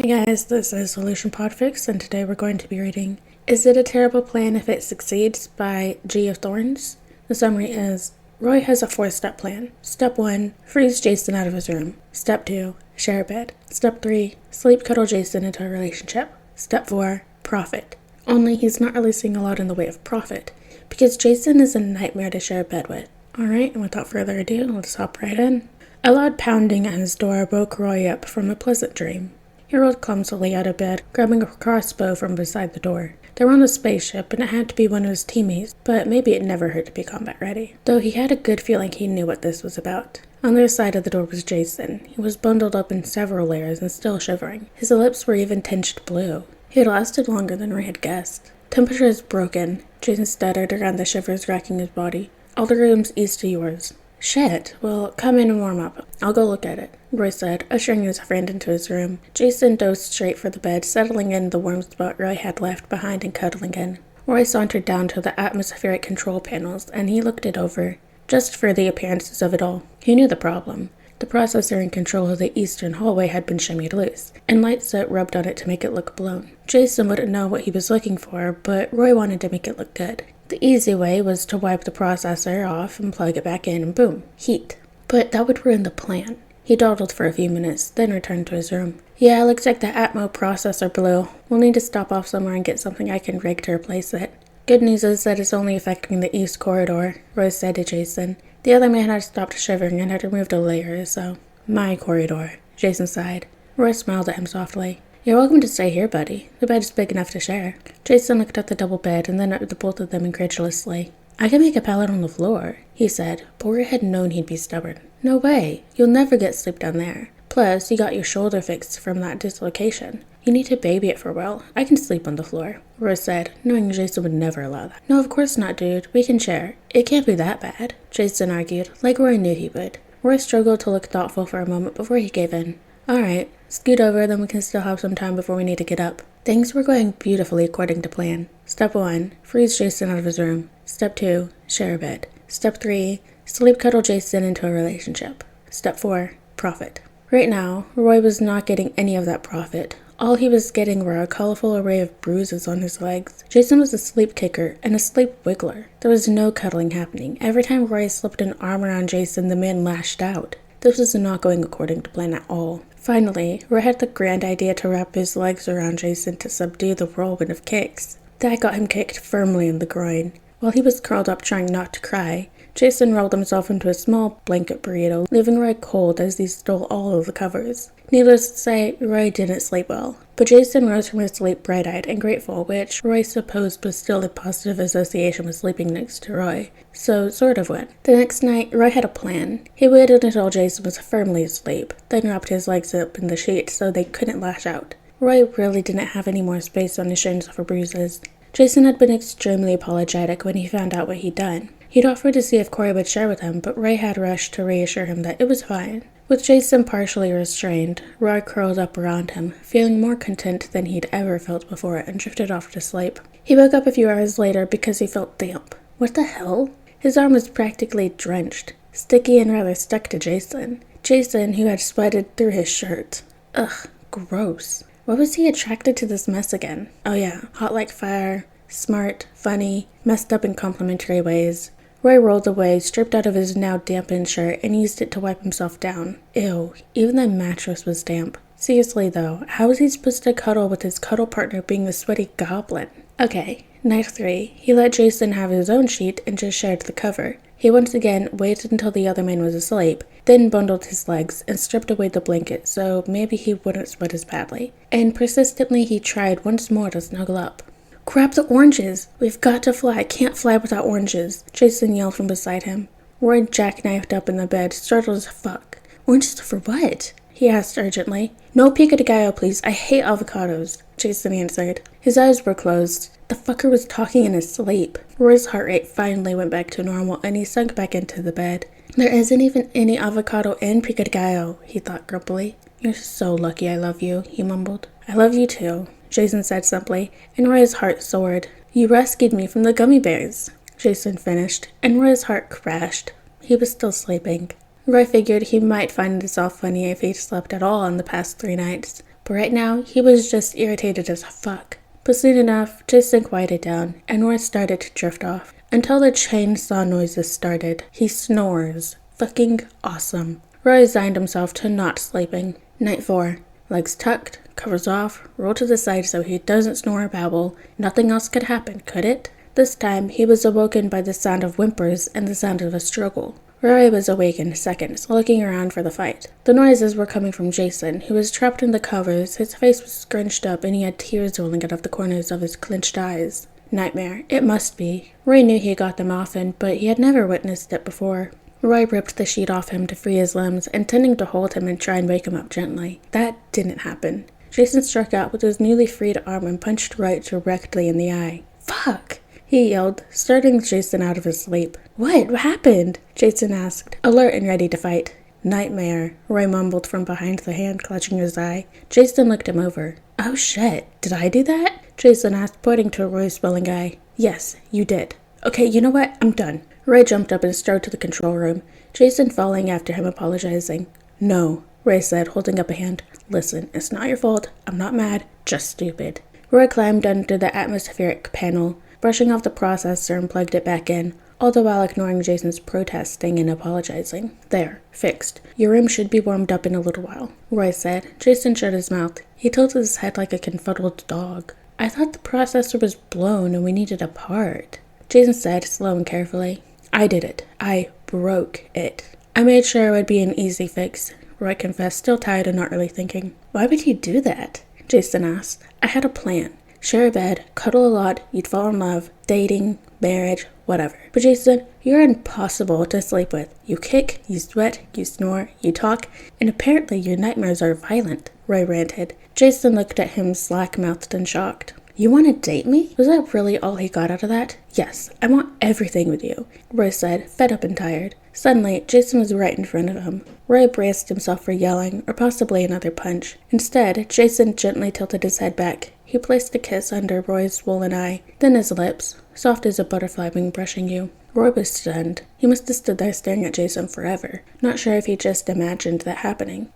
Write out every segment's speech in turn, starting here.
Hey guys, this is Solution PODFIC, and today we're going to be reading Is It a Terrible Plan If It Succeeds by G of Thorns. The summary is, Roy has a 4-step plan. Step 1, freeze Jason out of his room. Step 2, share a bed. Step 3, sleep cuddle Jason into a relationship. Step 4, profit. Only he's not really seeing a lot in the way of profit, because Jason is a nightmare to share a bed with. Alright, and without further ado, let's hop right in. A loud pounding at his door woke Roy up from a pleasant dream. He rolled clumsily out of bed, grabbing a crossbow from beside the door. They were on a spaceship, and it had to be one of his teammates, but maybe it never hurt to be combat ready. Though he had a good feeling he knew what this was about. On the other side of the door was Jason. He was bundled up in several layers and still shivering. His lips were even tinged blue. He had lasted longer than Roy had guessed. Temperature is broken. Jason stuttered around the shivers racking his body. All the rooms east of yours. Shit, well, come in and warm up. I'll go look at it, Roy said, ushering his friend into his room. Jason dozed straight for the bed, settling in the warm spot Roy had left behind and cuddling in. Roy sauntered down to the atmospheric control panels, and he looked it over, just for the appearances of it all. He knew the problem. The processor in control of the eastern hallway had been shimmied loose, and light soot rubbed on it to make it look blown. Jason wouldn't know what he was looking for, but Roy wanted to make it look good. The easy way was to wipe the processor off and plug it back in, and boom, heat. But that would ruin the plan. He dawdled for a few minutes, then returned to his room. Yeah, looks like the Atmo processor blew. We'll need to stop off somewhere and get something I can rig to replace it. Good news is that it's only affecting the east corridor, Roy said to Jason. The other man had stopped shivering and had removed a layer, so... My corridor, Jason sighed. Roy smiled at him softly. You're welcome to stay here, buddy. The bed's big enough to share. Jason looked at the double bed and then at the both of them incredulously. I can make a pallet on the floor, he said, but Roy had known he'd be stubborn. No way. You'll never get sleep down there. Plus, you got your shoulder fixed from that dislocation. You need to baby it for a while. I can sleep on the floor, Roy said, knowing Jason would never allow that. No, of course not, dude. We can share. It can't be that bad, Jason argued, like Roy knew he would. Roy struggled to look thoughtful for a moment before he gave in. Alright, scoot over, then we can still have some time before we need to get up. Things were going beautifully according to plan. Step 1, freeze Jason out of his room. Step 2, share a bed. Step 3, sleep cuddle Jason into a relationship. Step 4, profit. Right now, Roy was not getting any of that profit. All he was getting were a colorful array of bruises on his legs. Jason was a sleep kicker and a sleep wiggler. There was no cuddling happening. Every time Roy slipped an arm around Jason, the man lashed out. This was not going according to plan at all. Finally, Roy had the grand idea to wrap his legs around Jason to subdue the whirlwind of kicks. That got him kicked firmly in the groin. While he was curled up trying not to cry, Jason rolled himself into a small blanket burrito, leaving Roy cold as he stole all of the covers. Needless to say, Roy didn't sleep well. But Jason rose from his sleep bright-eyed and grateful, which Roy supposed was still a positive association with sleeping next to Roy. So, sort of went. The next night, Roy had a plan. He waited until Jason was firmly asleep, then wrapped his legs up in the sheet so they couldn't lash out. Roy really didn't have any more space on his shins for bruises. Jason had been extremely apologetic when he found out what he'd done. He'd offered to see if Corey would share with him, but Roy had rushed to reassure him that it was fine. With Jason partially restrained, Roy curled up around him, feeling more content than he'd ever felt before, and drifted off to sleep. He woke up a few hours later because he felt damp. What the hell? His arm was practically drenched, sticky and rather stuck to Jason. Jason, who had sweated through his shirt. Ugh, gross. Why was he attracted to this mess again? Oh yeah, hot like fire, smart, funny, messed up in complimentary ways. Roy rolled away, stripped out of his now dampened shirt, and used it to wipe himself down. Ew, even the mattress was damp. Seriously though, how was he supposed to cuddle with his cuddle partner being the sweaty goblin? Okay, night 3. He let Jason have his own sheet and just shared the cover. He once again waited until the other man was asleep, then bundled his legs and stripped away the blanket so maybe he wouldn't sweat as badly. And persistently he tried once more to snuggle up. Grab the oranges! We've got to fly. I can't fly without oranges, Jason yelled from beside him. Roy jackknifed up in the bed, startled as fuck. Oranges for what? He asked urgently. No pico de gallo, please. I hate avocados, Jason answered. His eyes were closed. The fucker was talking in his sleep. Roy's heart rate finally went back to normal, and he sunk back into the bed. There isn't even any avocado in pico de gallo, he thought grumpily. You're so lucky I love you, he mumbled. I love you too, Jason said simply, and Roy's heart soared. You rescued me from the gummy bears, Jason finished, and Roy's heart crashed. He was still sleeping. Roy figured he might find himself funny if he'd slept at all in the past 3 nights, but right now he was just irritated as fuck. But soon enough, Jason quieted down, and Roy started to drift off. Until the chainsaw noises started. He snores. Fucking awesome. Roy resigned himself to not sleeping. Night 4. Legs tucked, covers off, roll to the side so he doesn't snore or babble. Nothing else could happen, could it? This time, he was awoken by the sound of whimpers and the sound of a struggle. Roy was awake in seconds, looking around for the fight. The noises were coming from Jason, who was trapped in the covers. His face was scrunched up and he had tears rolling out of the corners of his clenched eyes. Nightmare. It must be. Roy knew he got them often, but he had never witnessed it before. Roy ripped the sheet off him to free his limbs, intending to hold him and try and wake him up gently. That didn't happen. Jason struck out with his newly freed arm and punched Roy directly in the eye. Fuck! He yelled, starting Jason out of his sleep. What happened? Jason asked, alert and ready to fight. Nightmare, Roy mumbled from behind the hand clutching his eye. Jason looked him over. Oh shit, did I do that? Jason asked, pointing to Roy's swelling eye. Yes, you did. Okay, you know what? I'm done. Roy jumped up and strode to the control room, Jason following after him, apologizing. No, Roy said, holding up a hand. Listen, it's not your fault. I'm not mad, just stupid. Roy climbed under the atmospheric panel, brushing off the processor and plugged it back in, all the while ignoring Jason's protesting and apologizing. There, fixed. Your room should be warmed up in a little while, Roy said. Jason shut his mouth. He tilted his head like a confuddled dog. I thought the processor was blown and we needed a part, Jason said, slow and carefully. I did it. I broke it. I made sure it would be an easy fix, Roy confessed, still tired and not really thinking. Why would you do that? Jason asked. I had a plan. Share a bed, cuddle a lot, you'd fall in love, dating, marriage, whatever. But Jason, you're impossible to sleep with. You kick, you sweat, you snore, you talk, and apparently your nightmares are violent, Roy ranted. Jason looked at him slack-mouthed and shocked. You want to date me? Was that really all he got out of that? Yes, I want everything with you, Roy said, fed up and tired. Suddenly, Jason was right in front of him. Roy braced himself for yelling, or possibly another punch. Instead, Jason gently tilted his head back. He placed a kiss under Roy's swollen eye, then his lips, soft as a butterfly wing brushing you. Roy was stunned. He must have stood there staring at Jason forever, not sure if he just imagined that happening.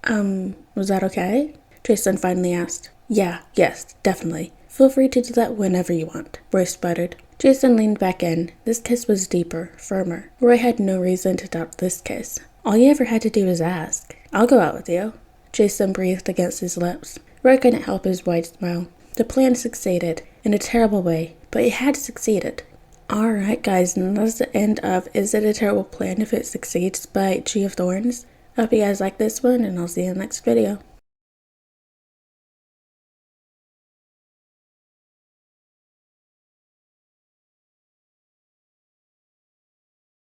Was that okay? Jason finally asked. Yes, definitely. Feel free to do that whenever you want, Roy sputtered. Jason leaned back in. This kiss was deeper, firmer. Roy had no reason to doubt this kiss. All you ever had to do was ask. I'll go out with you. Jason breathed against his lips. Roy couldn't help his wide smile. The plan succeeded, in a terrible way, but it had succeeded. Alright guys, and that's the end of Is It a Terrible Plan If It Succeeds by G of Thorns. I hope you guys like this one, and I'll see you in the next video.